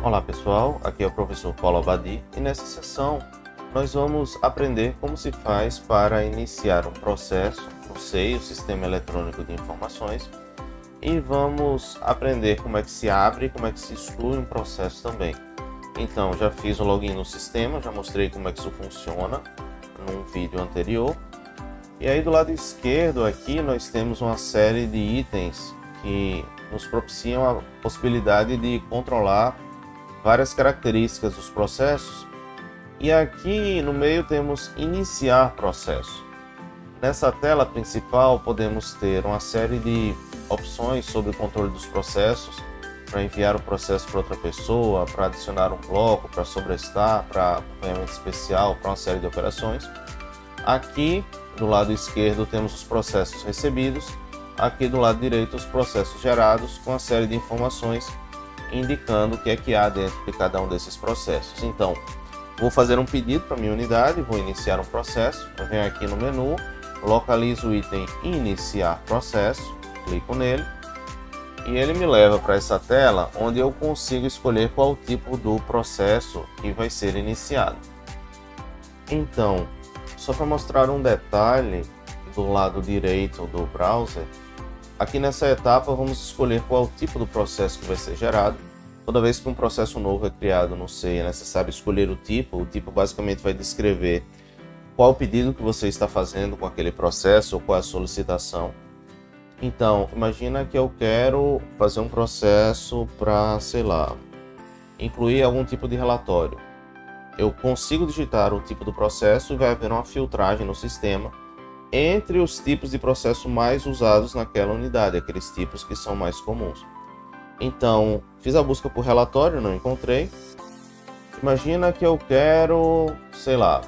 Olá pessoal, aqui é o professor Paulo Abadi e nessa sessão nós vamos aprender como se faz para iniciar um processo no SEI, o Sistema Eletrônico de Informações, e vamos aprender como é que se abre e como é que se exclui um processo também. Então, já fiz o login no sistema, já mostrei como é que isso funciona num vídeo anterior. E aí do lado esquerdo aqui nós temos uma série de itens que nos propiciam a possibilidade de controlar várias características dos processos. E aqui no meio temos iniciar processo. Nessa tela principal podemos ter uma série de opções sobre o controle dos processos, para enviar o processo para outra pessoa, para adicionar um bloco, para sobrestar, para acompanhamento especial, para uma série de operações. Aqui do lado esquerdo temos os processos recebidos, aqui do lado direito os processos gerados, com uma série de informações indicando o que é que há dentro de cada um desses processos. Então, vou fazer um pedido para minha unidade, vou iniciar um processo, eu venho aqui no menu, localizo o item iniciar processo, clico nele e ele me leva para essa tela onde eu consigo escolher qual tipo do processo que vai ser iniciado. Então, só para mostrar um detalhe do lado direito do browser, aqui nessa etapa vamos escolher qual o tipo do processo que vai ser gerado. Toda vez que um processo novo é criado no SEI, é necessário escolher o tipo basicamente vai descrever qual o pedido que você está fazendo com aquele processo ou qual a solicitação. Então, imagina que eu quero fazer um processo para, sei lá, incluir algum tipo de relatório. Eu consigo digitar o tipo do processo e vai haver uma filtragem no sistema entre os tipos de processo mais usados naquela unidade, aqueles tipos que são mais comuns. Então, fiz a busca por relatório, não encontrei. Imagina que eu quero, sei lá,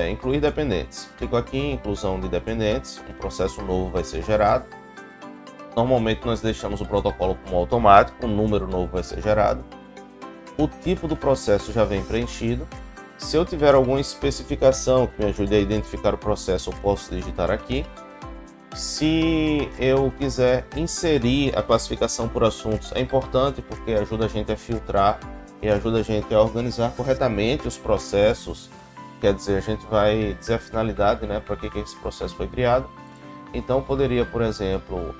incluir dependentes. Clico aqui em inclusão de dependentes, um processo novo vai ser gerado. Normalmente nós deixamos o protocolo como automático, um número novo vai ser gerado. O tipo do processo já vem preenchido. Se eu tiver alguma especificação que me ajude a identificar o processo, eu posso digitar aqui. Se eu quiser inserir a classificação por assuntos, é importante porque ajuda a gente a filtrar e ajuda a gente a organizar corretamente os processos. Quer dizer, a gente vai dizer a finalidade, né, para que esse processo foi criado. Então, poderia, por exemplo,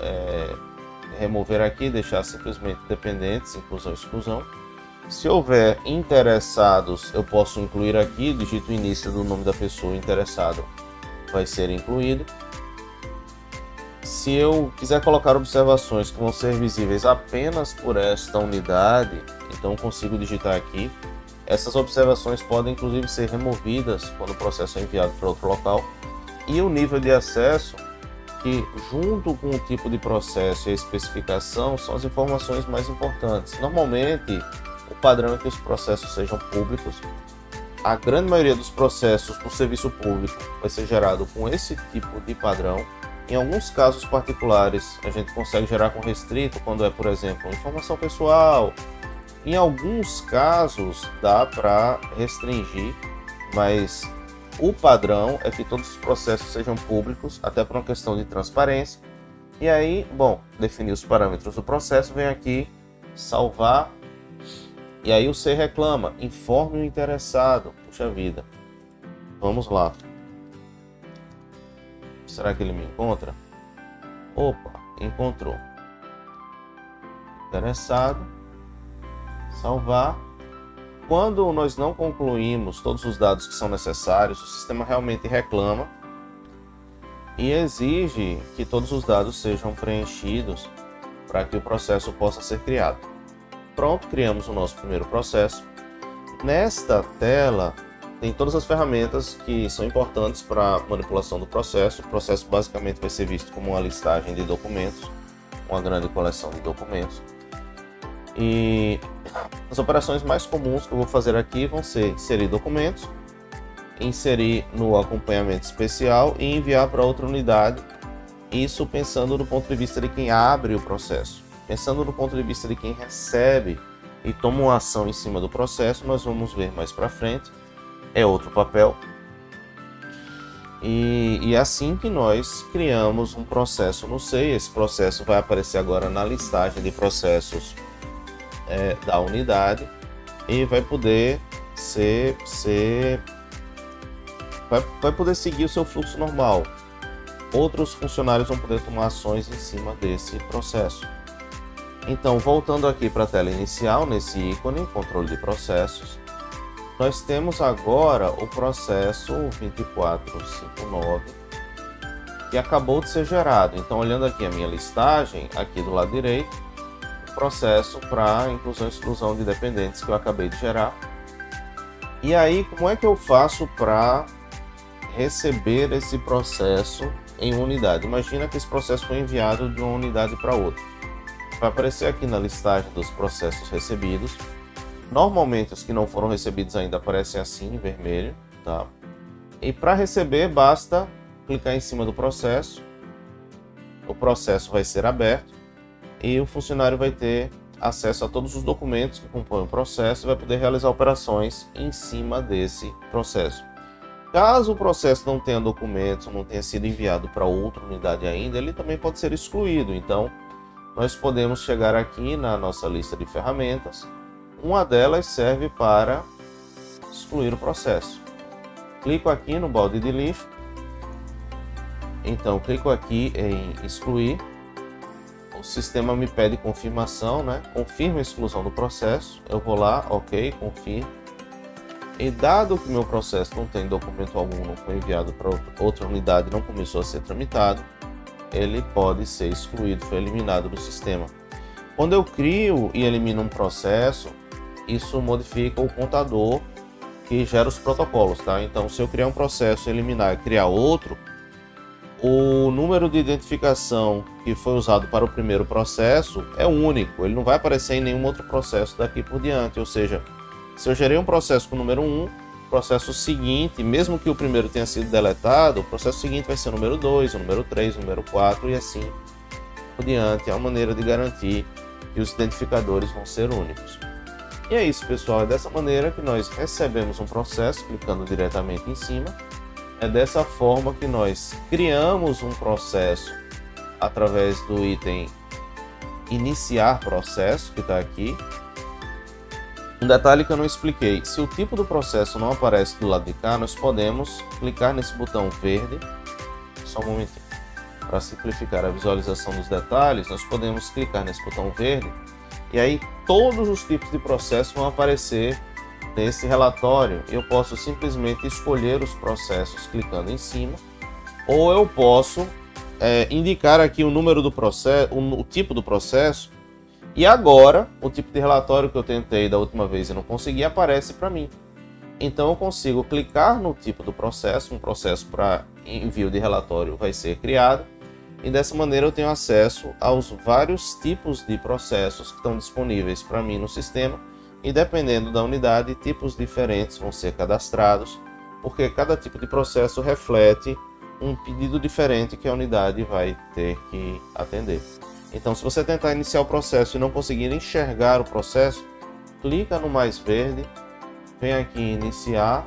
remover aqui, deixar simplesmente dependentes, inclusão e exclusão. Se houver interessados, eu posso incluir aqui, digito o início do nome da pessoa interessado, vai ser incluído. Se eu quiser colocar observações que vão ser visíveis apenas por esta unidade, então consigo digitar aqui. Essas observações podem inclusive ser removidas quando o processo é enviado para outro local. E o nível de acesso, que junto com o tipo de processo e a especificação são as informações mais importantes. Normalmente, o padrão é que os processos sejam públicos. A grande maioria dos processos do serviço público vai ser gerado com esse tipo de padrão. Em alguns casos particulares, a gente consegue gerar com restrito, quando é, por exemplo, informação pessoal. Em alguns casos, dá para restringir, mas o padrão é que todos os processos sejam públicos, até por uma questão de transparência. E aí, bom, definir os parâmetros do processo, vem aqui, salvar. E aí o SEI reclama, informe o interessado. Puxa vida. Vamos lá. Será que ele me encontra? Opa, encontrou. Interessado. Salvar. Quando nós não concluímos todos os dados que são necessários, o sistema realmente reclama e exige que todos os dados sejam preenchidos para que o processo possa ser criado. Pronto, criamos o nosso primeiro processo. Nesta tela tem todas as ferramentas que são importantes para a manipulação do processo. O processo basicamente vai ser visto como uma listagem de documentos, uma grande coleção de documentos. E as operações mais comuns que eu vou fazer aqui vão ser inserir documentos, inserir no acompanhamento especial e enviar para outra unidade. Isso pensando do ponto de vista de quem abre o processo. Pensando do ponto de vista de quem recebe e toma uma ação em cima do processo, nós vamos ver mais para frente. É outro papel. E é assim que nós criamos um processo no SEI. Esse processo vai aparecer agora na listagem de processos da unidade. e vai poder vai poder seguir o seu fluxo normal. Outros funcionários vão poder tomar ações em cima desse processo. Então, voltando aqui para a tela inicial, nesse ícone, controle de processos, nós temos agora o processo 2459, que acabou de ser gerado. Então, olhando aqui a minha listagem, aqui do lado direito, o processo para inclusão e exclusão de dependentes que eu acabei de gerar. E aí, como é que eu faço para receber esse processo em unidade? Imagina que esse processo foi enviado de uma unidade para outra. Vai aparecer aqui na listagem dos processos recebidos. Normalmente os que não foram recebidos ainda aparecem assim, em vermelho, tá? E para receber basta clicar em cima do processo. O processo vai ser aberto e o funcionário vai ter acesso a todos os documentos que compõem o processo e vai poder realizar operações em cima desse processo. Caso o processo não tenha documentos, não tenha sido enviado para outra unidade ainda, ele também pode ser excluído. Então, nós podemos chegar aqui na nossa lista de ferramentas. Uma delas serve para excluir o processo. Clico aqui no balde de lixo. Então, clico aqui em excluir. O sistema me pede confirmação, né? Confirma a exclusão do processo. Eu vou lá, ok, confirmo. E dado que meu processo não tem documento algum, não foi enviado para outra unidade, não começou a ser tramitado, ele pode ser excluído, foi eliminado do sistema. Quando eu crio e elimino um processo, isso modifica o contador que gera os protocolos, tá? Então, se eu criar um processo, eliminar e criar outro, o número de identificação que foi usado para o primeiro processo é único, ele não vai aparecer em nenhum outro processo daqui por diante. Ou seja, se eu gerei um processo com o número 1, o processo seguinte, mesmo que o primeiro tenha sido deletado, o processo seguinte vai ser o número 2, o número 3, o número 4 e assim por diante. É uma maneira de garantir que os identificadores vão ser únicos. E é isso, pessoal. É dessa maneira que nós recebemos um processo, clicando diretamente em cima. É dessa forma que nós criamos um processo através do item iniciar processo, que está aqui. Um detalhe que eu não expliquei: se o tipo do processo não aparece do lado de cá, nós podemos clicar nesse botão verde. Só um momentinho. Para simplificar a visualização dos detalhes, nós podemos clicar nesse botão verde e aí todos os tipos de processo vão aparecer nesse relatório. Eu posso simplesmente escolher os processos clicando em cima, ou eu posso indicar aqui o número do processo, o tipo do processo. E agora, o tipo de relatório que eu tentei da última vez e não consegui, aparece para mim. Então eu consigo clicar no tipo do processo, um processo para envio de relatório vai ser criado, e dessa maneira eu tenho acesso aos vários tipos de processos que estão disponíveis para mim no sistema, e dependendo da unidade, tipos diferentes vão ser cadastrados, porque cada tipo de processo reflete um pedido diferente que a unidade vai ter que atender. Então, se você tentar iniciar o processo e não conseguir enxergar o processo, clica no mais verde, vem aqui em iniciar,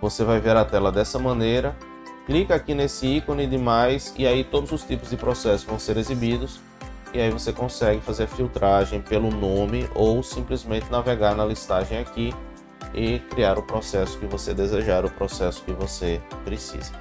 você vai ver a tela dessa maneira, clica aqui nesse ícone de mais e aí todos os tipos de processos vão ser exibidos, e aí você consegue fazer a filtragem pelo nome ou simplesmente navegar na listagem aqui e criar o processo que você desejar, o processo que você precisa.